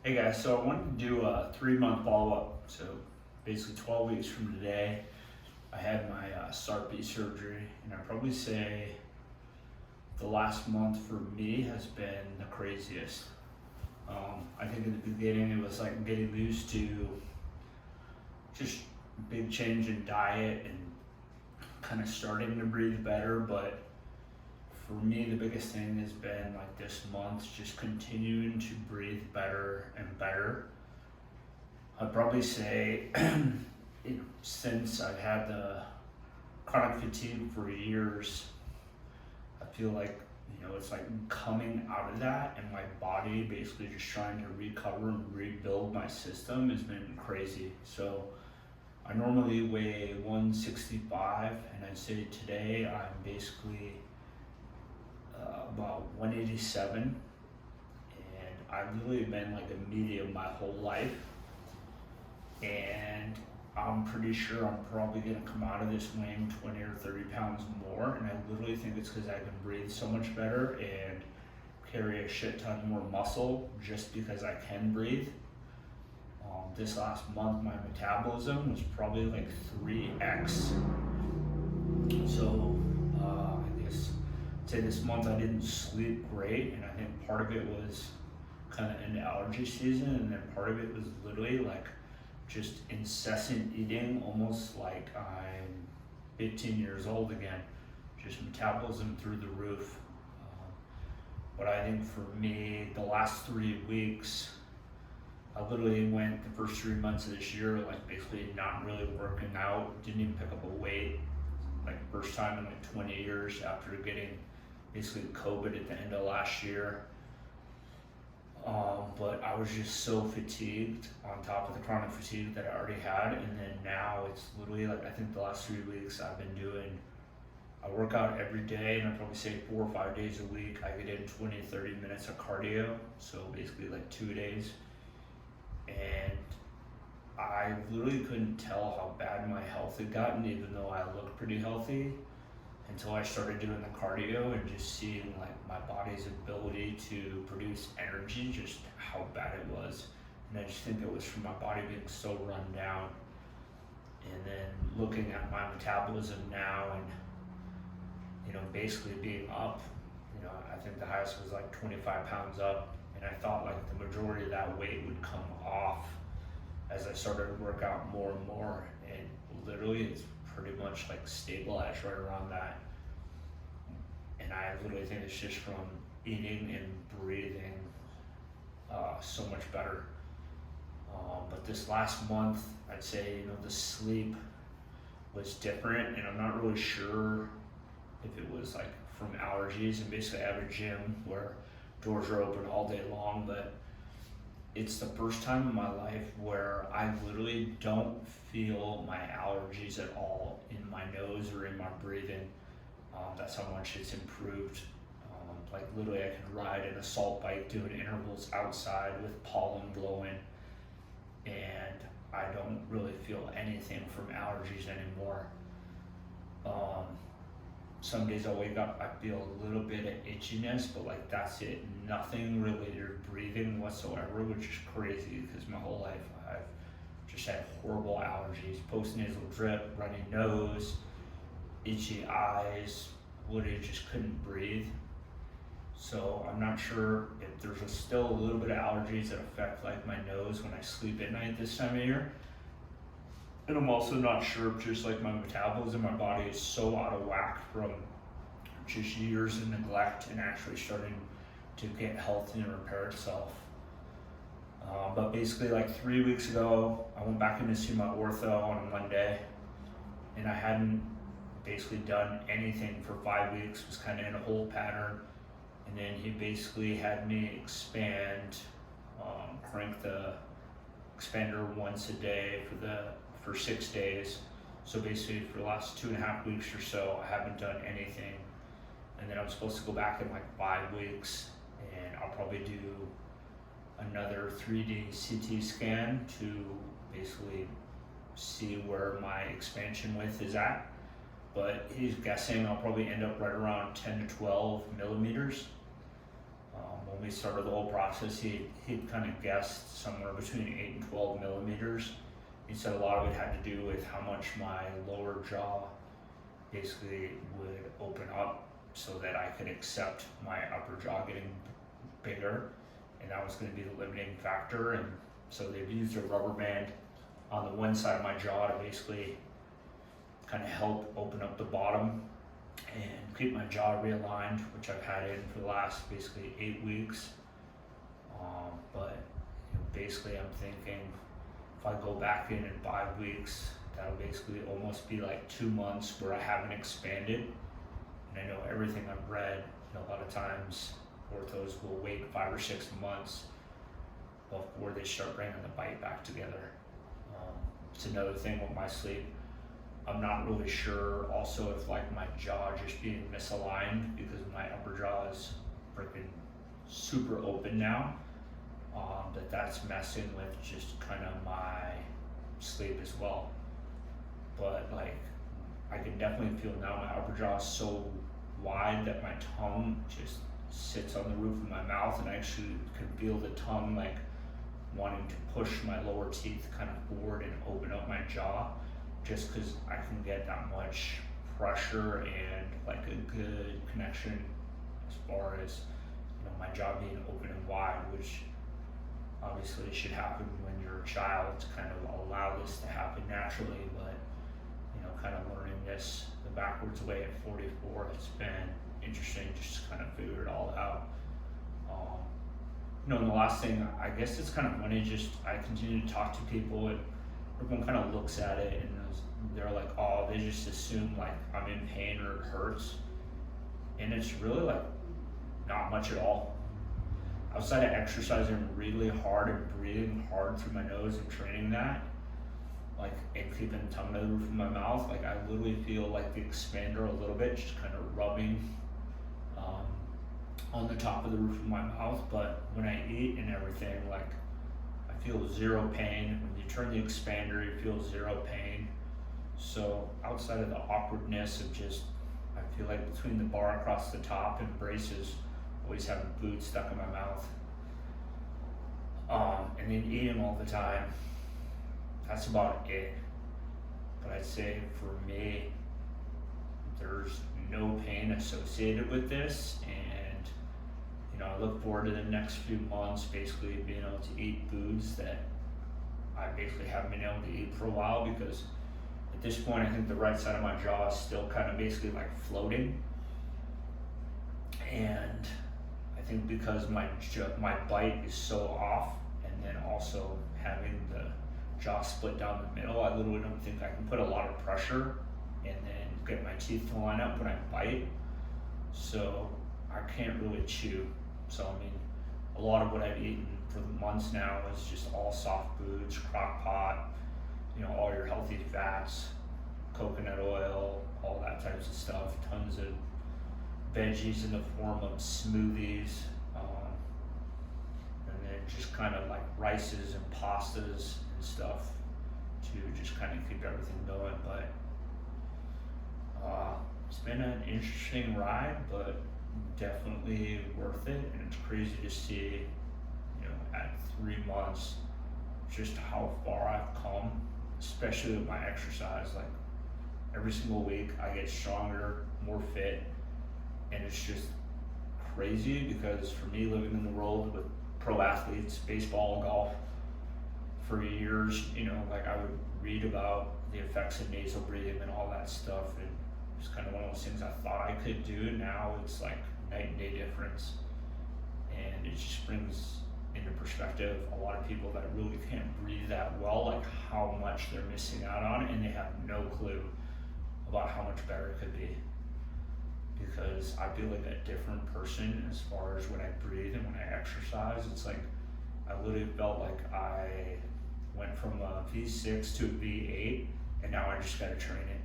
Hey guys, so I wanted to do a 3 month follow-up. So basically 12 weeks from today, I had my Sarpe surgery, and I'd probably say the last month for me has been the craziest. I think in the beginning it was like getting used to just big change in diet and kind of starting to breathe better, but for me, the biggest thing has been like this month, just continuing to breathe better and better. I'd probably say, since I've had the chronic fatigue for years, I feel like, it's like coming out of that, and my body basically just trying to recover and rebuild my system has been crazy. So I normally weigh 165, and I'd say today I'm basically about 187, and I've literally been like a medium my whole life, and I'm pretty sure I'm probably gonna come out of this weighing 20 or 30 pounds more, and I literally think it's because I can breathe so much better and carry a shit ton more muscle just because I can breathe. This last month my metabolism was probably like 3x, so I guess say this month I didn't sleep great, and I think part of it was kind of into allergy season, and then part of it was literally like just incessant eating, almost like I'm 15 years old again, just metabolism through the roof. But I think for me, the last 3 weeks, I literally went the first 3 months of this year like basically not really working out, didn't even pick up a weight, like first time in like 20 years after getting basically COVID at the end of last year. But I was just so fatigued on top of the chronic fatigue that I already had, and then now it's literally like I think the last 3 weeks I've been doing, I work out every day, and I probably say 4 or 5 days a week. I get in 20-30 minutes of cardio, so basically like 2 days, and I literally couldn't tell how bad my health had gotten, even though I looked pretty healthy, until I started doing the cardio and just seeing like my body's ability to produce energy, just how bad it was. And I just think it was from my body being so run down. And then looking at my metabolism now and, basically being up, I think the highest was like 25 pounds up. And I thought like the majority of that weight would come off as I started to work out more and more. And literally it's pretty much like stabilized right around that. And I literally think it's just from eating and breathing so much better. But this last month, I'd say, the sleep was different, and I'm not really sure if it was like from allergies. And basically I have a gym where doors are open all day long, but it's the first time in my life where I literally don't feel my allergies at all in my nose or in my breathing. That's how much it's improved. Like literally I can ride an assault bike doing intervals outside with pollen blowing, and I don't really feel anything from allergies anymore. Some days I wake up, I feel a little bit of itchiness, but like that's it. Nothing related to breathing whatsoever, which is crazy because my whole life I've just had horrible allergies, postnasal drip, runny nose, itchy eyes, literally just couldn't breathe. So I'm not sure if there's still a little bit of allergies that affect like my nose when I sleep at night this time of year. And I'm also not sure if just like my metabolism, my body is so out of whack from just years of neglect and actually starting to get healthy and repair itself. But basically like 3 weeks ago, I went back in to see my ortho on a Monday, and I hadn't basically done anything for 5 weeks, was kind of in a hold pattern. And then he basically had me expand, crank the expander once a day for 6 days. So basically for the last 2.5 weeks or so, I haven't done anything. And then I'm supposed to go back in like 5 weeks, and I'll probably do another 3D CT scan to basically see where my expansion width is at. But he's guessing I'll probably end up right around 10 to 12 millimeters. when we started the whole process, he'd kind of guessed somewhere between 8 and 12 millimeters. He said a lot of it had to do with how much my lower jaw basically would open up so that I could accept my upper jaw getting bigger, and that was going to be the limiting factor. And so they've used a rubber band on the one side of my jaw to basically kind of help open up the bottom and keep my jaw realigned, which I've had in for the last basically 8 weeks. But basically I'm thinking if I go back in 5 weeks, that'll basically almost be like 2 months where I haven't expanded. And I know everything I've read, a lot of times orthos will wait 5 or 6 months before they start bringing the bite back together. It's another thing with my sleep. I'm not really sure also if like my jaw just being misaligned because my upper jaw is freaking super open now, that's messing with just kind of my sleep as well. But like I can definitely feel now my upper jaw is so wide that my tongue just sits on the roof of my mouth, and I actually can feel the tongue like wanting to push my lower teeth kind of forward and open up my jaw, just because I can get that much pressure and like a good connection as far as my jaw being open and wide, which obviously should happen when you're a child to kind of allow this to happen naturally. But kind of learning this the backwards way at 44, it's been interesting just to kind of figure it all out. And the last thing, I guess it's kind of funny, just I continue to talk to people and everyone kind of looks at it and they're like, oh, they just assume like I'm in pain or it hurts. And it's really like not much at all. Outside of exercising really hard and breathing hard through my nose and training that, like, and keeping the tongue to the roof of my mouth, like I literally feel like the expander a little bit, just kind of rubbing on the top of the roof of my mouth. But when I eat and everything, like I feel zero pain. When you turn the expander, you feel zero pain. So outside of the awkwardness of just, I feel like between the bar across the top and braces, always having food stuck in my mouth, and then eating all the time, that's about it. But I'd say for me, there's no pain associated with this, and I look forward to the next few months basically being able to eat foods that I basically haven't been able to eat for a while, because at this point I think the right side of my jaw is still kind of basically like floating. And I think because my bite is so off, and then also having the jaw split down the middle, I literally don't think I can put a lot of pressure and then get my teeth to line up when I bite. So I can't really chew. So I mean, a lot of what I've eaten for the months now is just all soft foods, crock pot, all your healthy fats, coconut oil, all that types of stuff, tons of veggies in the form of smoothies, and then just kind of like rices and pastas and stuff to just kind of keep everything going. But it's been an interesting ride, but definitely worth it. And it's crazy to see, at 3 months, just how far I've come, especially with my exercise. Like every single week I get stronger, more fit, and it's just crazy because for me, living in the world with pro athletes, baseball, golf, for years, like I would read about the effects of nasal breathing and all that stuff, and it's kind of one of those things I thought I could do. Now it's like night and day difference, and it just brings into perspective a lot of people that really can't breathe that well, like how much they're missing out on, and they have no clue about how much better it could be. Because I feel like a different person as far as when I breathe and when I exercise. It's like I literally felt like I went from a V6 to a V8, and now I just got to train it.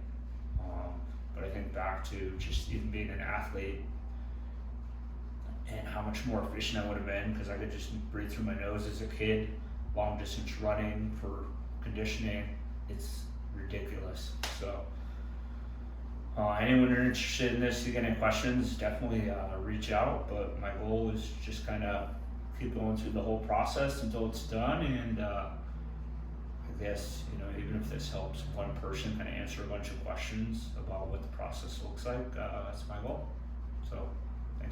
But I think back to just even being an athlete and how much more efficient I would have been, because I could just breathe through my nose as a kid, long distance running for conditioning. It's ridiculous. So Anyone who's interested in this, you get any questions, definitely reach out. But my goal is just kind of keep going through the whole process until it's done. And I guess, even if this helps one person kind of answer a bunch of questions about what the process looks like, that's my goal. So